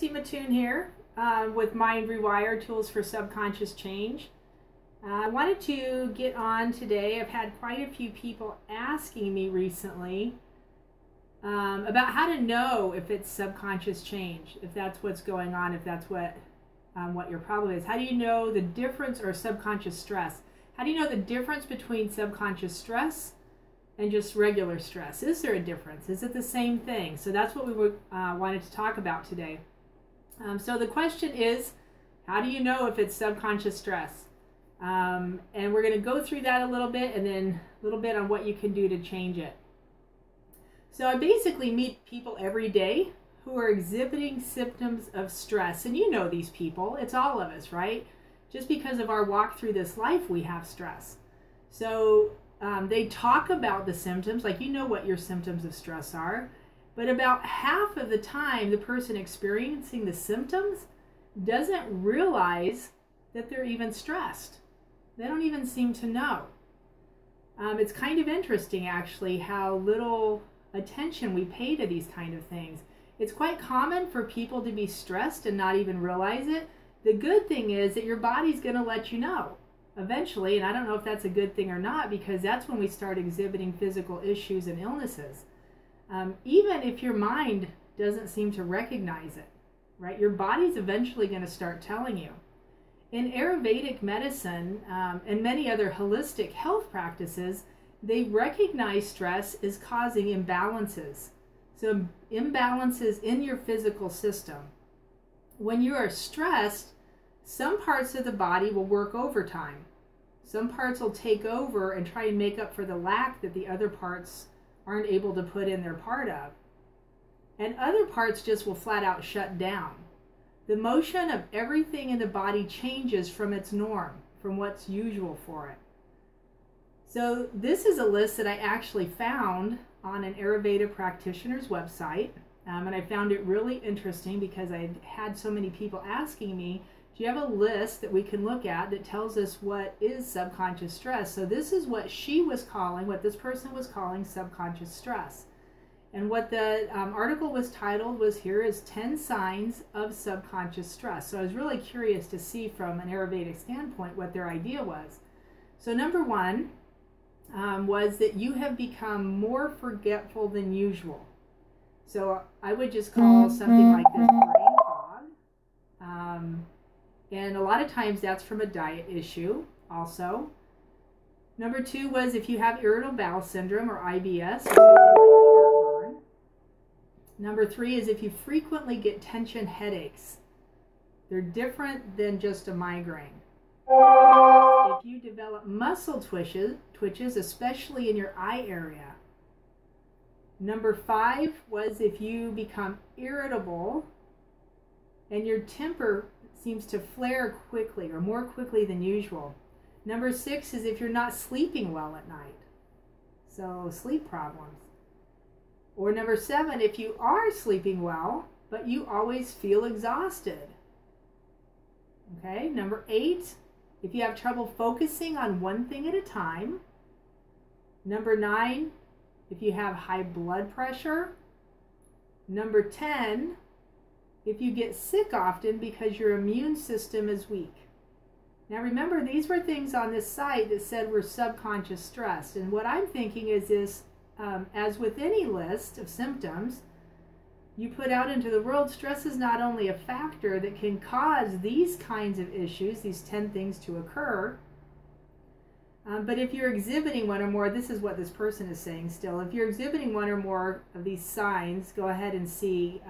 Christy Mattoon here with Mind Rewire Tools for Subconscious Change. I wanted to get on today. I've had quite a few people asking me recently about how to know if it's subconscious change, if that's what's going on, if that's what your problem is. How do you know the difference, or subconscious stress? How do you know the difference between subconscious stress and just regular stress? Is there a difference? Is it the same thing? So that's what we wanted to talk about today. So the question is, how do you know if it's subconscious stress? And we're going to go through that a little bit, and then a little bit on what you can do to change it. So I basically meet people every day who are exhibiting symptoms of stress. And you know these people. It's all of us, right? Just because of our walk through this life, we have stress. So they talk about the symptoms, like you know what your symptoms of stress are, but about half of the time the person experiencing the symptoms doesn't realize that they're even stressed. They don't even seem to know. It's kind of interesting actually how little attention we pay to these kind of things. It's quite common for people to be stressed and not even realize it. The good thing is that your body's going to let you know eventually, and I don't know if that's a good thing or not, because that's when we start exhibiting physical issues and illnesses. Even if your mind doesn't seem to recognize it, right? Your body's eventually going to start telling you. In Ayurvedic medicine and many other holistic health practices, they recognize stress as causing imbalances. So imbalances in your physical system. When you are stressed, some parts of the body will work overtime. Some parts will take over and try and make up for the lack that the other parts aren't able to put in their part of. And other parts just will flat out shut down. The motion of everything in the body changes from its norm, from what's usual for it. So this is a list that I actually found on an Ayurveda practitioner's website. And I found it really interesting because I had so many people asking me, do you have a list that we can look at that tells us what is subconscious stress? So this is what she was calling, what this person was calling subconscious stress. And what the article was titled was, here is 10 signs of subconscious stress. So I was really curious to see from an Ayurvedic standpoint what their idea was. So number one was that you have become more forgetful than usual. So I would just call something like this brain fog. And a lot of times that's from a diet issue also. Number two was if you have irritable bowel syndrome or IBS, or something like heartburn. Number three is if you frequently get tension headaches. They're different than just a migraine. If you develop muscle twitches, especially in your eye area. Number five was if you become irritable and your temper seems to flare quickly or more quickly than usual. Number six is if you're not sleeping well at night. So sleep problems. Or number seven, if you are sleeping well, but you always feel exhausted. Okay, number eight, if you have trouble focusing on one thing at a time. Number nine, if you have high blood pressure. Number 10, if you get sick often because your immune system is weak. Now remember, these were things on this site that said we're subconscious stressed. And what I'm thinking is this, as with any list of symptoms you put out into the world, stress is not only a factor that can cause these kinds of issues, these 10 things to occur, but if you're exhibiting one or more, this is what this person is saying still, if you're exhibiting one or more of these signs, go ahead and see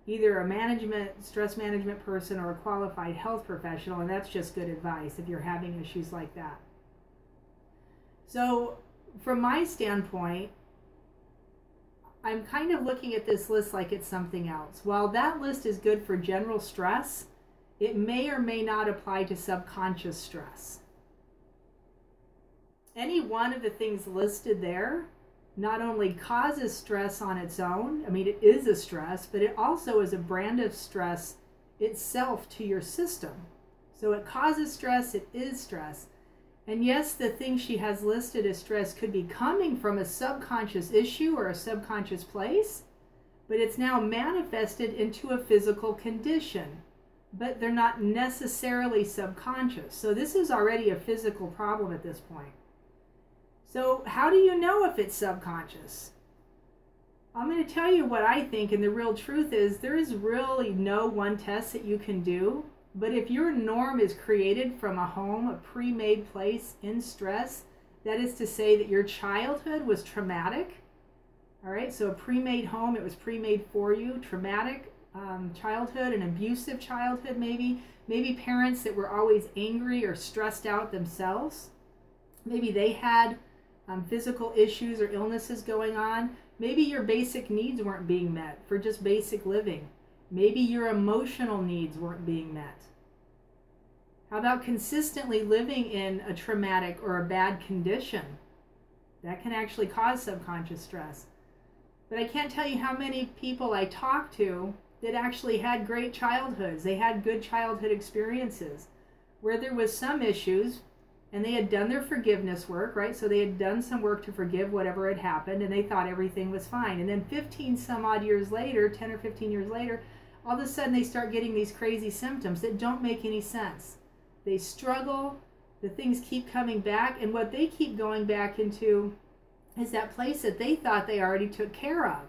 either a stress management person or a qualified health professional, and that's just good advice if you're having issues like that. So from my standpoint, I'm kind of looking at this list like it's something else. While that list is good for general stress, it may or may not apply to subconscious stress. Any one of the things listed there not only causes stress on its own, I mean it is a stress, but it also is a brand of stress itself to your system. So it causes stress, it is stress. And yes, the thing she has listed as stress could be coming from a subconscious issue or a subconscious place, but it's now manifested into a physical condition, but they're not necessarily subconscious. So this is already a physical problem at this point. So how do you know if it's subconscious? I'm going to tell you what I think, and the real truth is there is really no one test that you can do. But if your norm is created from a home, a pre-made place in stress, that is to say that your childhood was traumatic, all right, so a pre-made home, it was pre-made for you, traumatic childhood, an abusive childhood maybe parents that were always angry or stressed out themselves. Maybe they had physical issues or illnesses going on. Maybe your basic needs weren't being met for just basic living. Maybe your emotional needs weren't being met. How about consistently living in a traumatic or a bad condition? That can actually cause subconscious stress. But I can't tell you how many people I talk to that actually had great childhoods. They had good childhood experiences where there was some issues and they had done their forgiveness work, right? So they had done some work to forgive whatever had happened and they thought everything was fine. And then 15 some odd years later, 10 or 15 years later, all of a sudden they start getting these crazy symptoms that don't make any sense. They struggle, the things keep coming back, and what they keep going back into is that place that they thought they already took care of.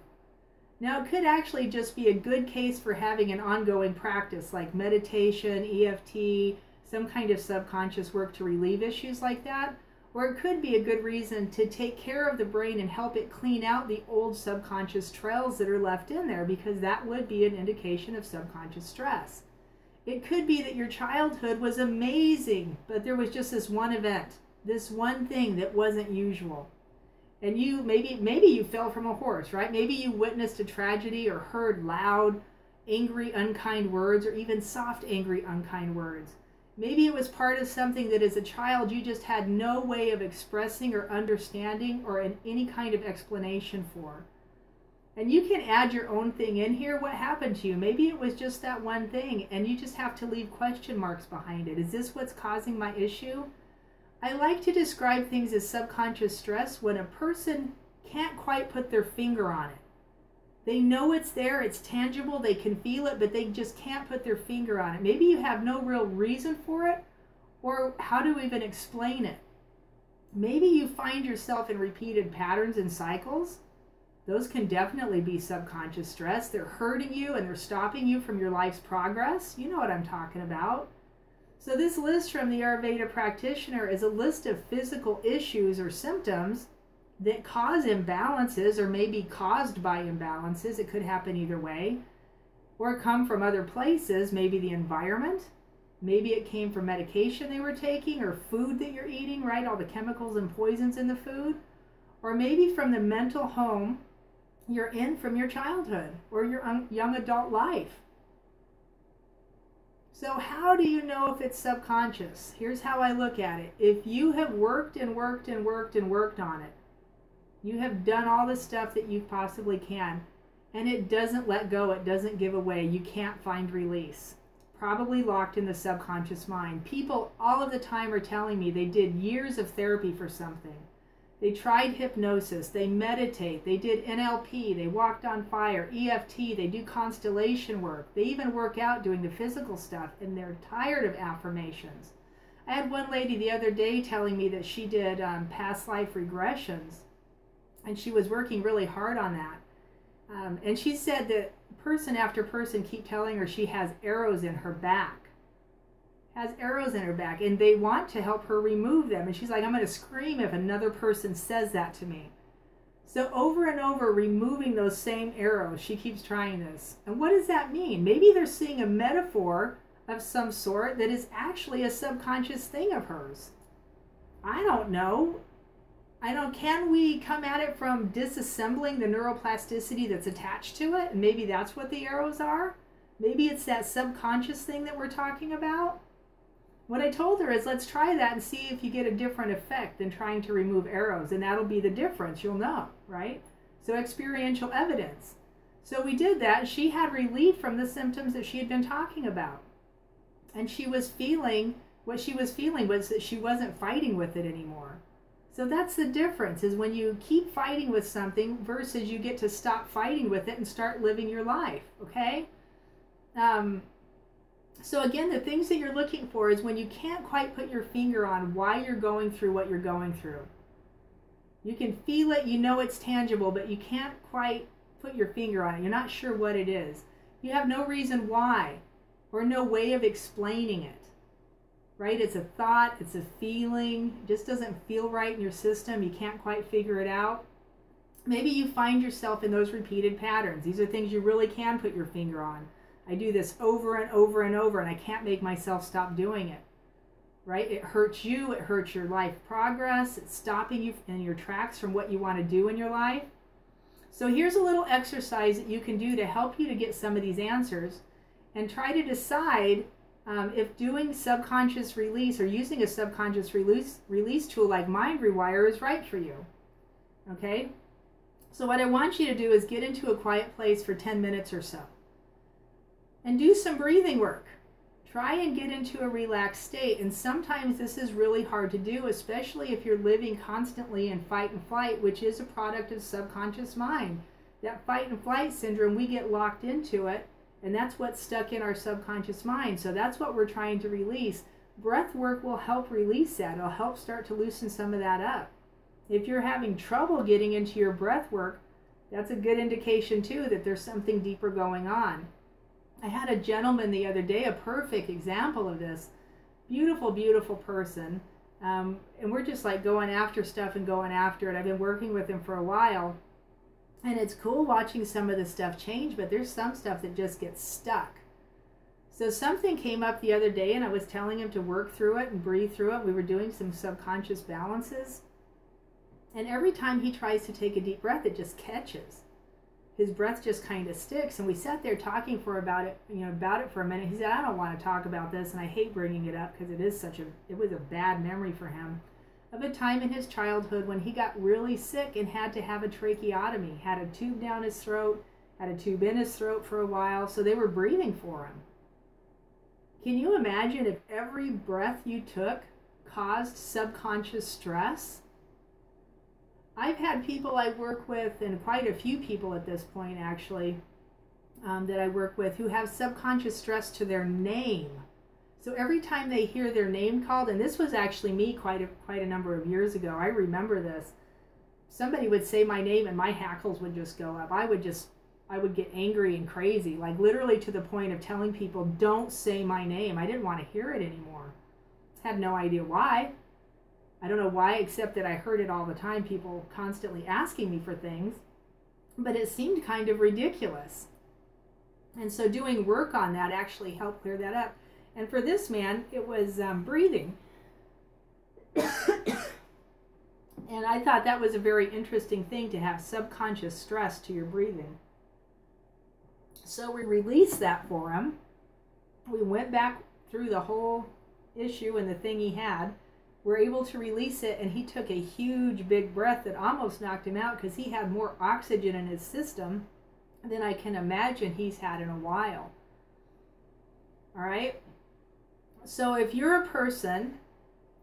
Now, it could actually just be a good case for having an ongoing practice like meditation, EFT, some kind of subconscious work to relieve issues like that. Or it could be a good reason to take care of the brain and help it clean out the old subconscious trails that are left in there, because that would be an indication of subconscious stress. It could be that your childhood was amazing, but there was just this one event, this one thing that wasn't usual. And you maybe you fell from a horse, right? Maybe you witnessed a tragedy or heard loud, angry, unkind words, or even soft, angry, unkind words. Maybe it was part of something that as a child you just had no way of expressing or understanding or any kind of explanation for. And you can add your own thing in here. What happened to you? Maybe it was just that one thing and you just have to leave question marks behind it. Is this what's causing my issue? I like to describe things as subconscious stress when a person can't quite put their finger on it. They know it's there, it's tangible, they can feel it, but they just can't put their finger on it. Maybe you have no real reason for it or how to even explain it. Maybe you find yourself in repeated patterns and cycles. Those can definitely be subconscious stress. They're hurting you and they're stopping you from your life's progress. You know what I'm talking about. So this list from the Ayurveda practitioner is a list of physical issues or symptoms that cause imbalances or may be caused by imbalances. It could happen either way. Or come from other places, maybe the environment. Maybe it came from medication they were taking or food that you're eating, right? All the chemicals and poisons in the food. Or maybe from the mental home you're in from your childhood or your young adult life. So how do you know if it's subconscious? Here's how I look at it. If you have worked and worked and worked and worked on it, you have done all the stuff that you possibly can, and it doesn't let go, it doesn't give away, you can't find release. Probably locked in the subconscious mind. People all of the time are telling me they did years of therapy for something. They tried hypnosis, they meditate, they did NLP, they walked on fire, EFT, they do constellation work, they even work out doing the physical stuff, and they're tired of affirmations. I had one lady the other day telling me that she did past life regressions, and she was working really hard on that. And she said that person after person keep telling her she has arrows in her back. Has arrows in her back, and they want to help her remove them. And she's like, I'm going to scream if another person says that to me. So over and over, removing those same arrows, she keeps trying this. And what does that mean? Maybe they're seeing a metaphor of some sort that is actually a subconscious thing of hers. I don't know. Can we come at it from disassembling the neuroplasticity that's attached to it? And maybe that's what the arrows are. Maybe it's that subconscious thing that we're talking about. What I told her is, let's try that and see if you get a different effect than trying to remove arrows. And that'll be the difference, you'll know, right? So experiential evidence. So we did that. She had relief from the symptoms that she had been talking about. And she was feeling, what she was feeling was that she wasn't fighting with it anymore. So that's the difference, is when you keep fighting with something versus you get to stop fighting with it and start living your life, okay? So again, the things that you're looking for is when you can't quite put your finger on why you're going through what you're going through. You can feel it, you know it's tangible, but you can't quite put your finger on it. You're not sure what it is. You have no reason why or no way of explaining it, right? It's a thought, it's a feeling, it just doesn't feel right in your system. You can't quite figure it out. Maybe you find yourself in those repeated patterns. These are things you really can put your finger on. I do this over and over and over, and I can't make myself stop doing it, right? It hurts you, it hurts your life progress, it's stopping you in your tracks from what you want to do in your life. So here's a little exercise that you can do to help you to get some of these answers and try to decide if doing subconscious release or using a subconscious release tool like Mind Rewire is right for you, okay? So what I want you to do is get into a quiet place for 10 minutes or so and do some breathing work. Try and get into a relaxed state, and sometimes this is really hard to do, especially if you're living constantly in fight and flight, which is a product of subconscious mind. That fight and flight syndrome, we get locked into it, and that's what's stuck in our subconscious mind. So that's what we're trying to release. Breath work will help release that. It'll help start to loosen some of that up. If you're having trouble getting into your breath work, that's a good indication too that there's something deeper going on. I had a gentleman the other day, a perfect example of this. Beautiful, beautiful person. And we're just like going after stuff and going after it. I've been working with him for a while. And it's cool watching some of the stuff change, but there's some stuff that just gets stuck. So something came up the other day, and I was telling him to work through it and breathe through it. We were doing some subconscious balances. And every time he tries to take a deep breath, it just catches. His breath just kind of sticks, and we sat there talking about it for a minute. He said, I don't want to talk about this, and I hate bringing it up because it was a bad memory for him of a time in his childhood when he got really sick and had to have a tracheotomy, had a tube down his throat, had a tube in his throat for a while, so they were breathing for him. Can you imagine if every breath you took caused subconscious stress? I've had people I work with, and quite a few people at this point actually, that I work with who have subconscious stress to their name. So every time they hear their name called, and this was actually me quite a number of years ago, I remember this, somebody would say my name and my hackles would just go up. I would get angry and crazy, like literally to the point of telling people, don't say my name. I didn't want to hear it anymore. Had no idea why. I don't know why, except that I heard it all the time, people constantly asking me for things, but it seemed kind of ridiculous. And so doing work on that actually helped clear that up. And for this man, it was breathing. And I thought that was a very interesting thing, to have subconscious stress to your breathing. So we released that for him. We went back through the whole issue and the thing he had. We're able to release it, and he took a huge big breath that almost knocked him out because he had more oxygen in his system than I can imagine he's had in a while. All right? So if you're a person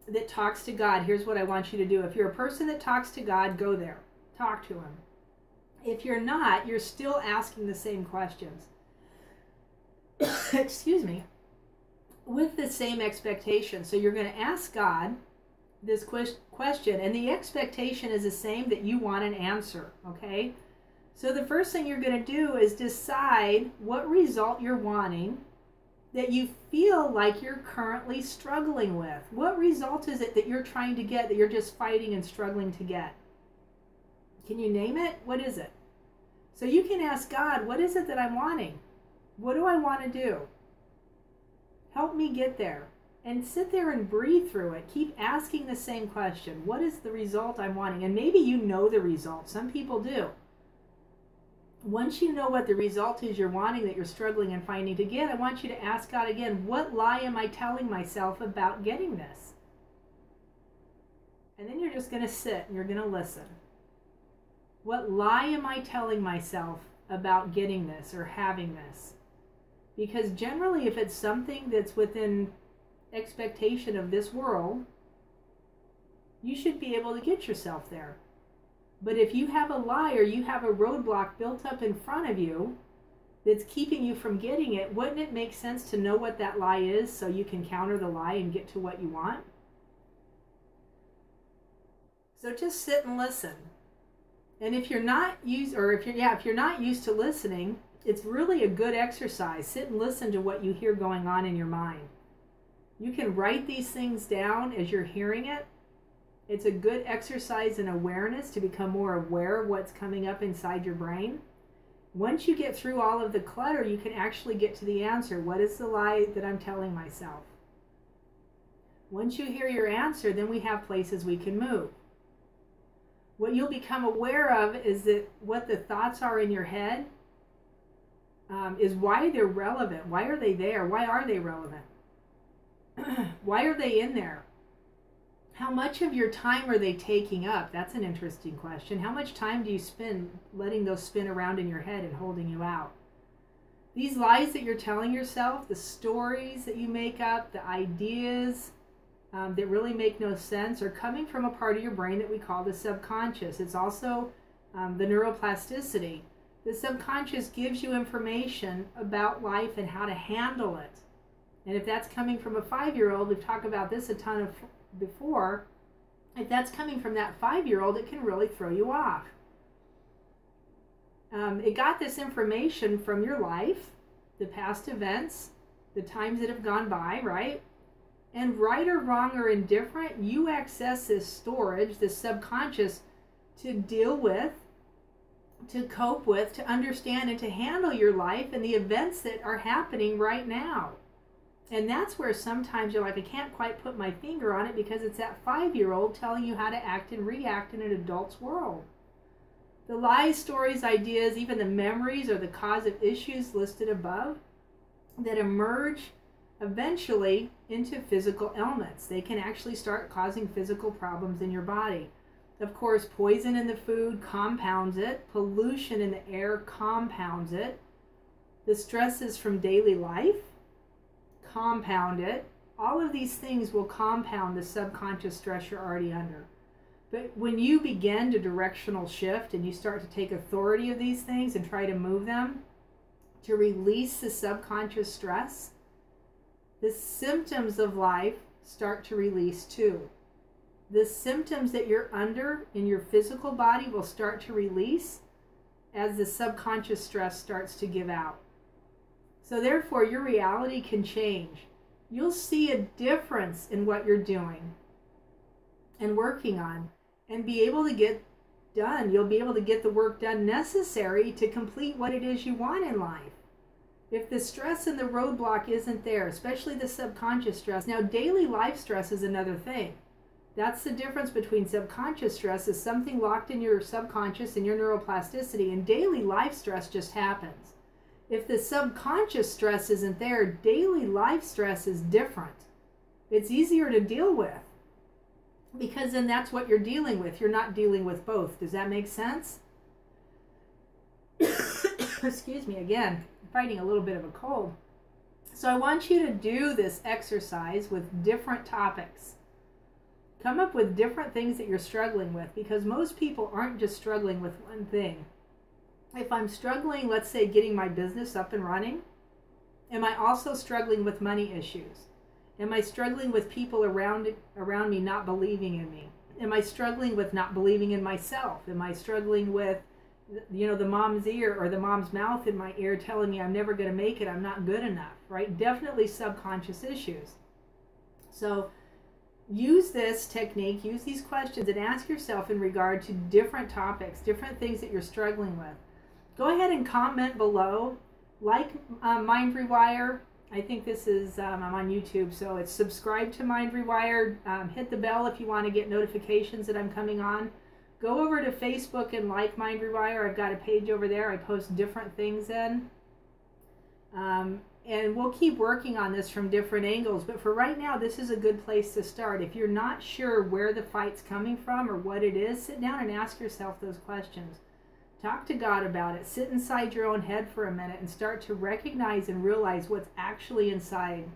that talks to God, here's what I want you to do. If you're a person that talks to God, go there. Talk to him. If you're not, you're still asking the same questions. Excuse me. With the same expectation. So you're going to ask God this question, and the expectation is the same, that you want an answer, okay? So the first thing you're going to do is decide what result you're wanting that you feel like you're currently struggling with. What result is it that you're trying to get, that you're just fighting and struggling to get? Can you name it? What is it? So you can ask God, what is it that I'm wanting? What do I want to do? Help me get there. And sit there and breathe through it. Keep asking the same question. What is the result I'm wanting? And maybe you know the result. Some people do. Once you know what the result is you're wanting, that you're struggling and finding to get, I want you to ask God again, what lie am I telling myself about getting this? And then you're just going to sit and you're going to listen. What lie am I telling myself about getting this or having this? Because generally, if it's something that's within expectation of this world, you should be able to get yourself there. But if you have a lie or you have a roadblock built up in front of you that's keeping you from getting it, wouldn't it make sense to know what that lie is so you can counter the lie and get to what you want? So just sit and listen. And if you're not used, or if you're not used to listening, it's really a good exercise. Sit and listen to what you hear going on in your mind. You can write these things down as you're hearing it. It's a good exercise in awareness to become more aware of what's coming up inside your brain. Once you get through all of the clutter, you can actually get to the answer. What is the lie that I'm telling myself? Once you hear your answer, then we have places we can move. What you'll become aware of is that what the thoughts are in your head is why they're relevant. Why are they there? Why are they relevant? Why are they in there? How much of your time are they taking up? That's an interesting question. How much time do you spend letting those spin around in your head and holding you out? These lies that you're telling yourself, the stories that you make up, the ideas that really make no sense are coming from a part of your brain that we call the subconscious. It's also the neuroplasticity. The subconscious gives you information about life and how to handle it. And if that's coming from a 5-year-old, we've talked about this a ton before, if that's coming from that 5-year-old, it can really throw you off. It got this information from your life, the past events, the times that have gone by, right? And right or wrong or indifferent, you access this storage, this subconscious, to deal with, to cope with, to understand, and to handle your life and the events that are happening right now. And that's where sometimes you're like, I can't quite put my finger on it because it's that 5-year-old telling you how to act and react in an adult's world. The lies, stories, ideas, even the memories or the cause of issues listed above that emerge eventually into physical ailments. They can actually start causing physical problems in your body. Of course, poison in the food compounds it. Pollution in the air compounds it. The stresses from daily life compound it. All of these things will compound the subconscious stress you're already under. But when you begin to directional shift and you start to take authority of these things and try to move them to release the subconscious stress, the symptoms of life start to release too. The symptoms that you're under in your physical body will start to release as the subconscious stress starts to give out. So therefore, your reality can change. You'll see a difference in what you're doing and working on and be able to get done. You'll be able to get the work done necessary to complete what it is you want in life. If the stress and the roadblock isn't there, especially the subconscious stress. Now, daily life stress is another thing. That's the difference between subconscious stress is something locked in your subconscious and your neuroplasticity, and daily life stress just happens. If the subconscious stress isn't there, daily life stress is different. It's easier to deal with because then that's what you're dealing with. You're not dealing with both. Does that make sense? Excuse me, again, I'm fighting a little bit of a cold. So I want you to do this exercise with different topics. Come up with different things that you're struggling with, because most people aren't just struggling with one thing. If I'm struggling, let's say, getting my business up and running, am I also struggling with money issues? Am I struggling with people around me not believing in me? Am I struggling with not believing in myself? Am I struggling with, the mom's ear or the mom's mouth in my ear telling me I'm never going to make it, I'm not good enough, right? Definitely subconscious issues. So use this technique, use these questions, and ask yourself in regard to different topics, different things that you're struggling with. Go ahead and comment below. Like Mind Rewire. I think this is, I'm on YouTube, so it's subscribe to Mind Rewire. Hit the bell if you want to get notifications that I'm coming on. Go over to Facebook and like Mind Rewire. I've got a page over there. I post different things in. And we'll keep working on this from different angles. But for right now, this is a good place to start. If you're not sure where the fight's coming from or what it is, sit down and ask yourself those questions. Talk to God about it. Sit inside your own head for a minute and start to recognize and realize what's actually inside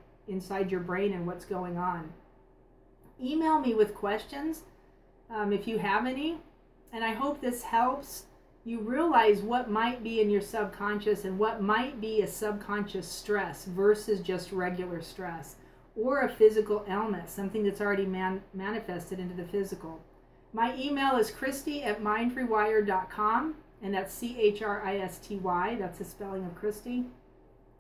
your brain and what's going on. Email me with questions if you have any. And I hope this helps you realize what might be in your subconscious and what might be a subconscious stress versus just regular stress or a physical illness, something that's already manifested into the physical. My email is Christy@mindrewire.com, and that's Christy. That's the spelling of Christy.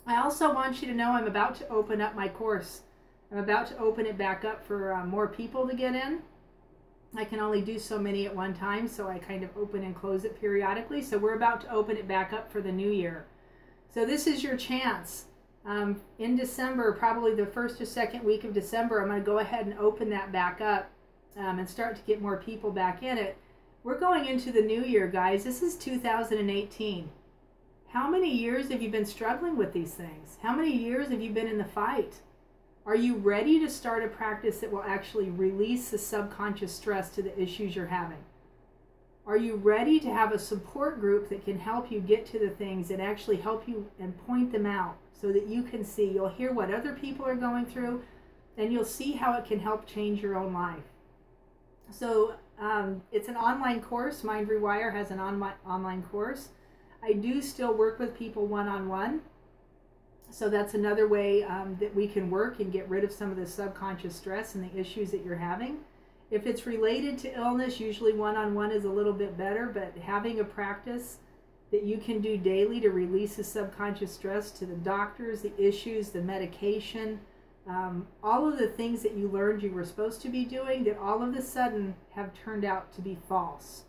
I also want you to know I'm about to open up my course. I'm about to open it back up for more people to get in. I can only do so many at one time, so I kind of open and close it periodically. So we're about to open it back up for the new year. So this is your chance. In December, probably the first or second week of December, I'm going to go ahead and open that back up and start to get more people back in it. We're going into the new year, guys. This is 2018. How many years have you been struggling with these things? How many years have you been in the fight? Are you ready to start a practice that will actually release the subconscious stress to the issues you're having? Are you ready to have a support group that can help you get to the things and actually help you and point them out so that you can see? You'll hear what other people are going through, and you'll see how it can help change your own life. So it's an online course. Mind Rewire has an online course. I do still work with people one-on-one. So that's another way that we can work and get rid of some of the subconscious stress and the issues that you're having. If it's related to illness, usually one-on-one is a little bit better, but having a practice that you can do daily to release the subconscious stress to the doctors, the issues, the medication, all of the things that you learned you were supposed to be doing that all of a sudden have turned out to be false.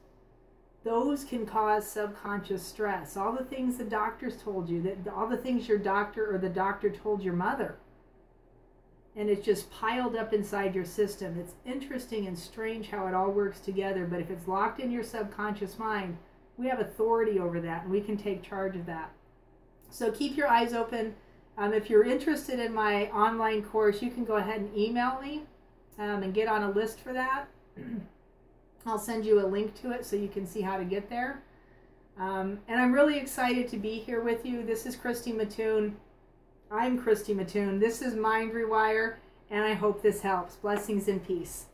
Those can cause subconscious stress. All the things the doctors told you, all the things your doctor or the doctor told your mother. And it's just piled up inside your system. It's interesting and strange how it all works together, but if it's locked in your subconscious mind, we have authority over that and we can take charge of that. So keep your eyes open. If you're interested in my online course, you can go ahead and email me and get on a list for that. I'll send you a link to it so you can see how to get there. And I'm really excited to be here with you. This is Christy Mattoon. I'm Christy Mattoon. This is Mind Rewire, and I hope this helps. Blessings and peace.